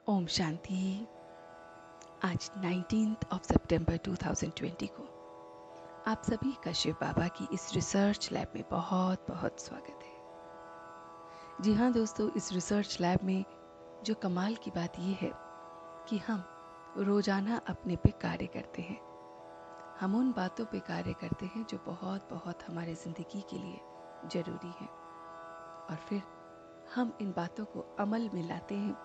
ओम शांति। आज 19 सितंबर 2020 को आप सभी का शिव बाबा की इस रिसर्च लैब में बहुत बहुत स्वागत है। जी हाँ दोस्तों, इस रिसर्च लैब में जो कमाल की बात ये है कि हम रोजाना अपने पे कार्य करते हैं। हम उन बातों पे कार्य करते हैं जो बहुत बहुत हमारे ज़िंदगी के लिए ज़रूरी है, और फिर हम इन बातों को अमल में लाते हैं।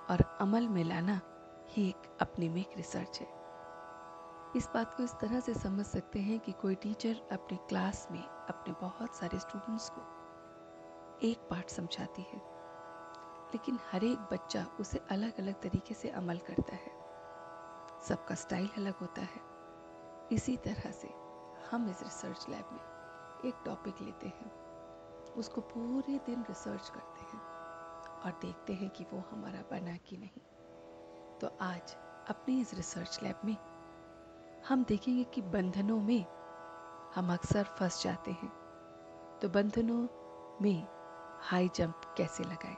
और अमल में लाना ही एक अपने में एक रिसर्च है। इस बात को इस तरह से समझ सकते हैं कि कोई टीचर अपनी क्लास में अपने बहुत सारे स्टूडेंट्स को एक पाठ समझाती है, लेकिन हर एक बच्चा उसे अलग अलग तरीके से अमल करता है। सबका स्टाइल अलग होता है। इसी तरह से हम इस रिसर्च लैब में एक टॉपिक लेते हैं, उसको पूरे दिन रिसर्च करते हैं और देखते हैं कि वो हमारा बना कि नहीं। तो आज अपनी इस रिसर्च लैब में हम देखेंगे कि बंधनों में हम अक्सर फंस जाते हैं। तो बंधनों में हाई जंप कैसे लगाएं?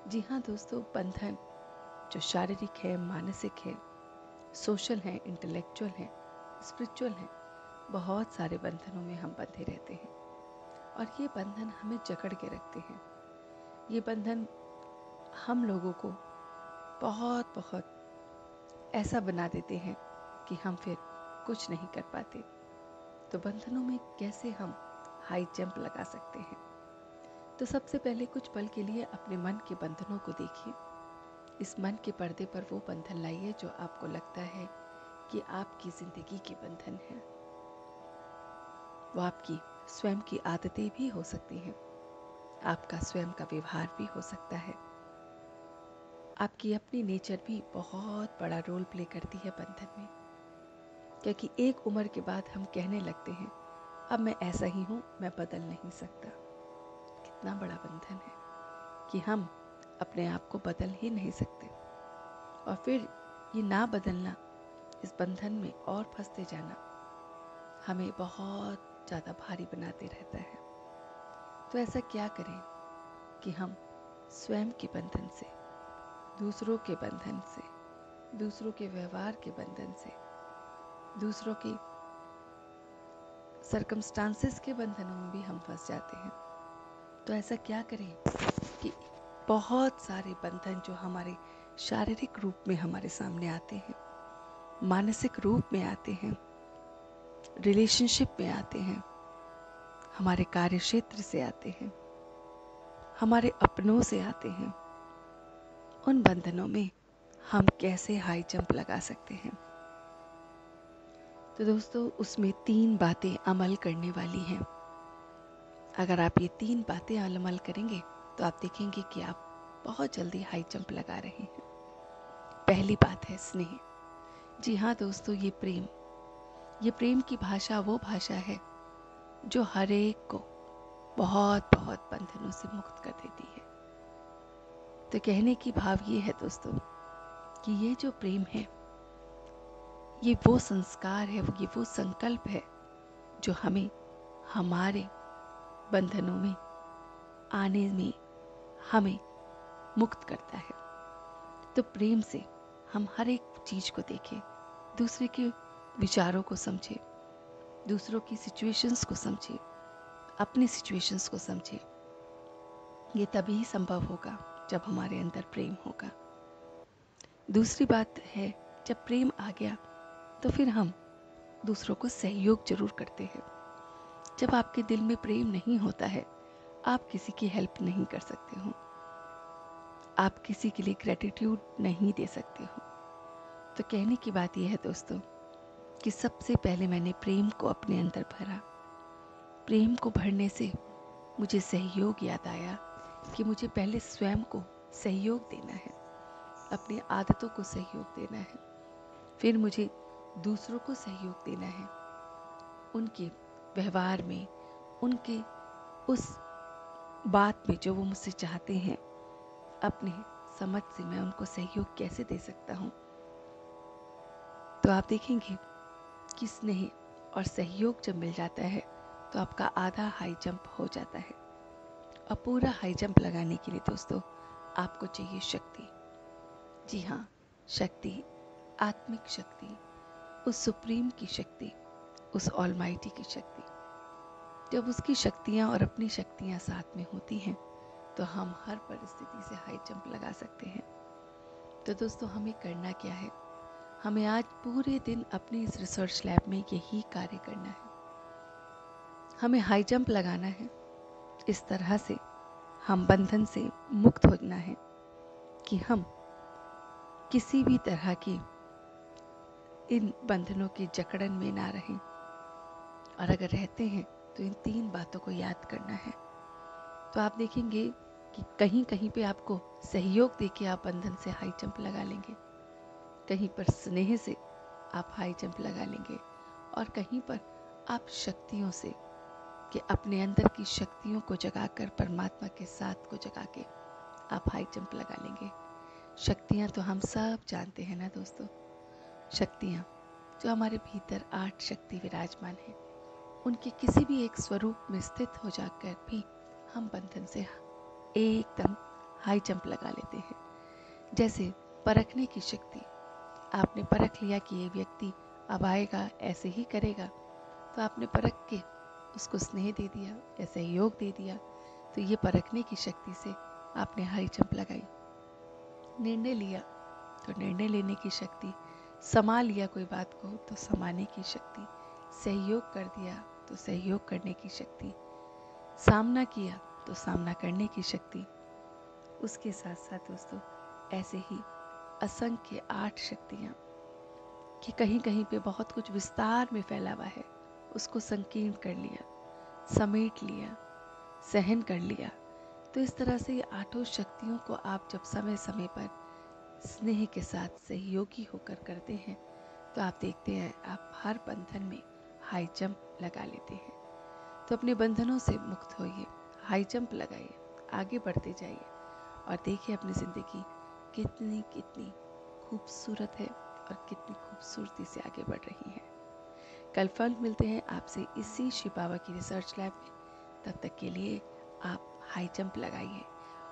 जी हाँ दोस्तों, बंधन जो शारीरिक है, मानसिक है, सोशल है, इंटेलेक्चुअल है, स्पिरिचुअल है, बहुत सारे बंधनों में हम बंधे रहते हैं और ये बंधन हमें जकड़ के रखते हैं। ये बंधन हम लोगों को बहुत बहुत ऐसा बना देते हैं कि हम फिर कुछ नहीं कर पाते। तो बंधनों में कैसे हम हाई जंप लगा सकते हैं? तो सबसे पहले कुछ पल के लिए अपने मन के बंधनों को देखिए। इस मन के पर्दे पर वो बंधन लाइए जो आपको लगता है कि आपकी जिंदगी के बंधन है। वो आपकी स्वयं की आदतें भी हो सकती हैं, आपका स्वयं का व्यवहार भी हो सकता है, आपकी अपनी नेचर भी बहुत बड़ा रोल प्ले करती है बंधन में। क्योंकि एक उम्र के बाद हम कहने लगते हैं, अब मैं ऐसा ही हूँ, मैं बदल नहीं सकता। कितना बड़ा बंधन है कि हम अपने आप को बदल ही नहीं सकते, और फिर ये ना बदलना, इस बंधन में और फंसते जाना हमें बहुत ज़्यादा भारी बनाते रहता है। तो ऐसा क्या करें कि हम स्वयं के बंधन से, दूसरों के बंधन से, दूसरों के व्यवहार के बंधन से, दूसरों के सर्कमस्टांसेस के बंधनों में भी हम फंस जाते हैं। तो ऐसा क्या करें कि बहुत सारे बंधन जो हमारे शारीरिक रूप में हमारे सामने आते हैं, मानसिक रूप में आते हैं, रिलेशनशिप में आते हैं, हमारे कार्य क्षेत्र से आते हैं, हमारे अपनों से आते हैं, उन बंधनों में हम कैसे हाई जंप लगा सकते हैं? तो दोस्तों, उसमें 3 बातें अमल करने वाली हैं। अगर आप ये 3 बातें अमल करेंगे तो आप देखेंगे कि आप बहुत जल्दी हाई जंप लगा रहे हैं। पहली बात है स्नेह। जी हाँ दोस्तों, ये प्रेम की भाषा वो भाषा है जो हर एक को बहुत बहुत बंधनों से मुक्त कर देती है। तो कहने की भाव ये है दोस्तों कि ये जो प्रेम है, ये वो संस्कार है, ये वो संकल्प है जो हमें हमारे बंधनों में आने में हमें मुक्त करता है। तो प्रेम से हम हर एक चीज को देखें, दूसरे के विचारों को समझें, दूसरों की सिचुएशंस को समझें, अपनी सिचुएशंस को समझें। ये तभी संभव होगा जब हमारे अंदर प्रेम होगा। दूसरी बात है, जब प्रेम आ गया तो फिर हम दूसरों को सहयोग जरूर करते हैं। जब आपके दिल में प्रेम नहीं होता है, आप किसी की हेल्प नहीं कर सकते हो, आप किसी के लिए ग्रेटिट्यूड नहीं दे सकते हो। तो कहने की बात यह है दोस्तों कि सबसे पहले मैंने प्रेम को अपने अंदर भरा। प्रेम को भरने से मुझे सहयोग याद आया कि मुझे पहले स्वयं को सहयोग देना है, अपनी आदतों को सहयोग देना है, फिर मुझे दूसरों को सहयोग देना है, उनके व्यवहार में, उनके उस बात में जो वो मुझसे चाहते हैं, अपने समझ से मैं उनको सहयोग कैसे दे सकता हूँ। तो आप देखेंगे कि स्नेह और सहयोग जब मिल जाता है तो आपका आधा हाई जंप हो जाता है। और पूरा हाई जंप लगाने के लिए दोस्तों आपको चाहिए शक्ति। जी हाँ, शक्ति, आत्मिक शक्ति, उस सुप्रीम की शक्ति, उस ऑलमाइटी की शक्ति। जब उसकी शक्तियाँ और अपनी शक्तियाँ साथ में होती हैं तो हम हर परिस्थिति से हाई जंप लगा सकते हैं। तो दोस्तों, हमें करना क्या है? हमें आज पूरे दिन अपने इस रिसर्च लैब में यही कार्य करना है। हमें हाई जंप लगाना है। इस तरह से हम बंधन से मुक्त होना है कि हम किसी भी तरह की इन बंधनों की जकड़न में ना रहें। और अगर रहते हैं तो इन 3 बातों को याद करना है। तो आप देखेंगे कि कहीं कहीं पे आपको सहयोग देके आप बंधन से हाई जंप लगा लेंगे, कहीं पर स्नेह से आप हाई जंप लगा लेंगे, और कहीं पर आप शक्तियों से, कि अपने अंदर की शक्तियों को जगाकर परमात्मा के साथ को जगा के आप हाई जंप लगा लेंगे। शक्तियाँ तो हम सब जानते हैं ना दोस्तों। शक्तियाँ जो हमारे भीतर 8 शक्ति विराजमान है, उनके किसी भी एक स्वरूप में स्थित हो जाकर भी हम बंधन से एकदम हाई जंप लगा लेते हैं। जैसे परखने की शक्ति, आपने परख लिया कि ये व्यक्ति अब आएगा, ऐसे ही करेगा, तो आपने परख के उसको स्नेह दे दिया या सहयोग दे दिया, तो ये परखने की शक्ति से आपने हाई जंप लगाई। निर्णय लिया तो निर्णय लेने की शक्ति, समा लिया कोई बात को तो समाने की शक्ति, सहयोग कर दिया तो सहयोग करने की शक्ति, सामना किया तो सामना करने की शक्ति। उसके साथ साथ दोस्तों, ऐसे ही असंख्य 8 शक्तियाँ कि कहीं कहीं पे बहुत कुछ विस्तार में फैला हुआ है, उसको संकीर्ण कर लिया, समेट लिया, सहन कर लिया। तो इस तरह से ये 8 शक्तियों को आप जब समय समय पर स्नेह के साथ सहयोगी होकर करते हैं तो आप देखते हैं आप हर बंधन में हाई जंप लगा लेते हैं। तो अपने बंधनों से मुक्त होइए, हाई जंप लगाइए, आगे बढ़ते जाइए और देखिए अपनी ज़िंदगी कितनी कितनी खूबसूरत है और कितनी खूबसूरती से आगे बढ़ रही है। कल फल मिलते हैं आपसे इसी शिव बाबा की रिसर्च लैब में। तब तक के लिए आप हाई जंप लगाइए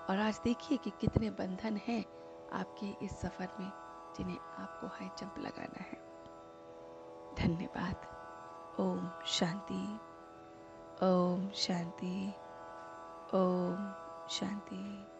और आज देखिए कि कितने बंधन हैं आपके इस सफ़र में जिन्हें आपको हाई जंप लगाना है। धन्यवाद। ओम शांति, ओम शांति, ओम शांति।